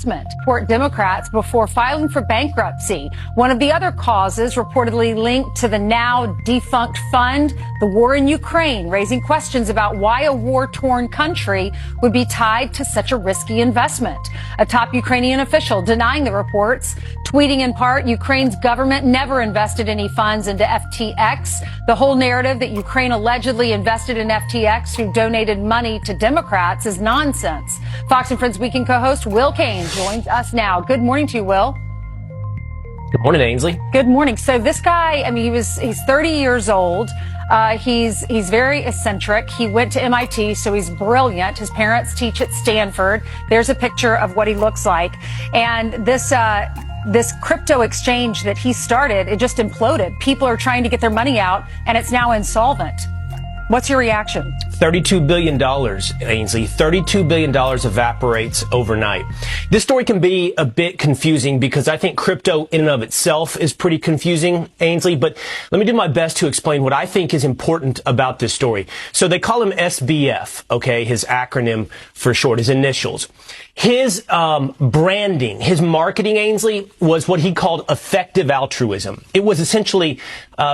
investment. Support Democrats before filing for bankruptcy. One of the other causes reportedly linked to the now defunct fund, the war in Ukraine, raising questions about why a war-torn country would be tied to such a risky investment. A top Ukrainian official denying the reports, tweeting in part, Ukraine's government never invested any funds into FTX. The whole narrative that Ukraine allegedly invested in FTX, who donated money to Democrats, is nonsense. Fox and Friends Weekend co-host Will Cain joins us now. Good morning to you, Will. Good morning, Ainsley. Good morning. So this guy, I mean, he's 30 years old. He's very eccentric. He went to MIT, so he's brilliant. His parents teach at Stanford. There's a picture of what he looks like. And this crypto exchange that he started, it just imploded. People are trying to get their money out, and it's now insolvent. What's your reaction? $32 billion, Ainsley. $32 billion evaporates overnight. This story can be a bit confusing because I think crypto in and of itself is pretty confusing, Ainsley, but let me do my best to explain what I think is important about this story. So they call him SBF, okay, his acronym for short, his initials. His branding, his marketing, Ainsley, was what he called effective altruism. It was essentially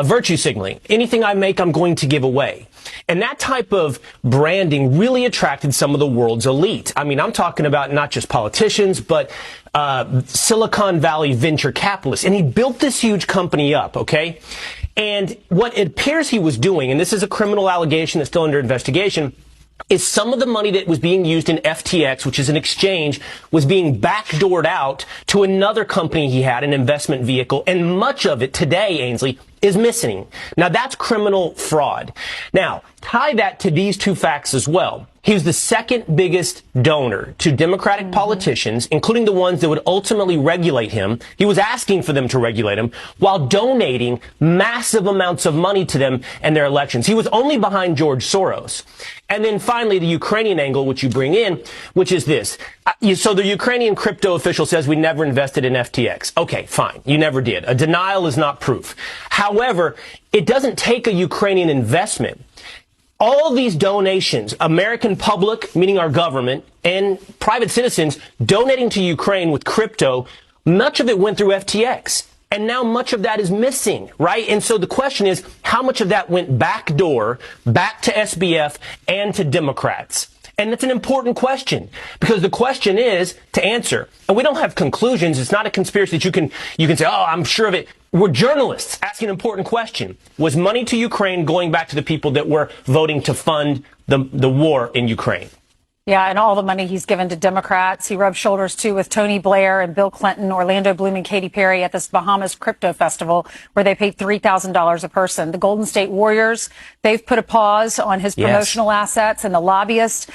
virtue signaling. Anything I make, I'm going to give away. And that type of branding really attracted some of the world's elite. I mean, I'm talking about not just politicians, but Silicon Valley venture capitalists. And he built this huge company up, okay? And what it appears he was doing, and this is a criminal allegation that's still under investigation, is some of the money that was being used in FTX, which is an exchange, was being backdoored out to another company he had, an investment vehicle, and much of it today, Ainsley, is missing. Now, that's criminal fraud. Now, tie that to these two facts as well. He was the second biggest donor to Democratic politicians, including the ones that would ultimately regulate him. He was asking for them to regulate him while donating massive amounts of money to them and their elections. He was only behind George Soros. And then finally, the Ukrainian angle, which you bring in, which is this. So the Ukrainian crypto official says we never invested in FTX. Okay, fine. You never did. A denial is not proof. However, it doesn't take a Ukrainian investment. All these donations, American public, meaning our government, and private citizens donating to Ukraine with crypto, much of it went through FTX. And now much of that is missing, right? And so the question is, how much of that went backdoor, back to SBF and to Democrats? And that's an important question, because the question is to answer. And we don't have conclusions. It's not a conspiracy that you can say, oh, I'm sure of it. We're journalists asking an important question. Was money to Ukraine going back to the people that were voting to fund the war in Ukraine? Yeah, and all the money he's given to Democrats. He rubbed shoulders, too, with Tony Blair and Bill Clinton, Orlando Bloom and Katy Perry at this Bahamas crypto festival where they paid $3,000 a person. The Golden State Warriors, they've put a pause on his promotional assets, and the lobbyists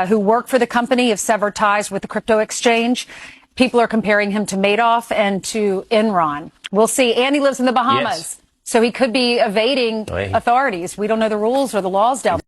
who work for the company have severed ties with the crypto exchange. People are comparing him to Madoff and to Enron. We'll see. And he lives in the Bahamas, so he could be evading authorities. We don't know the rules or the laws down there.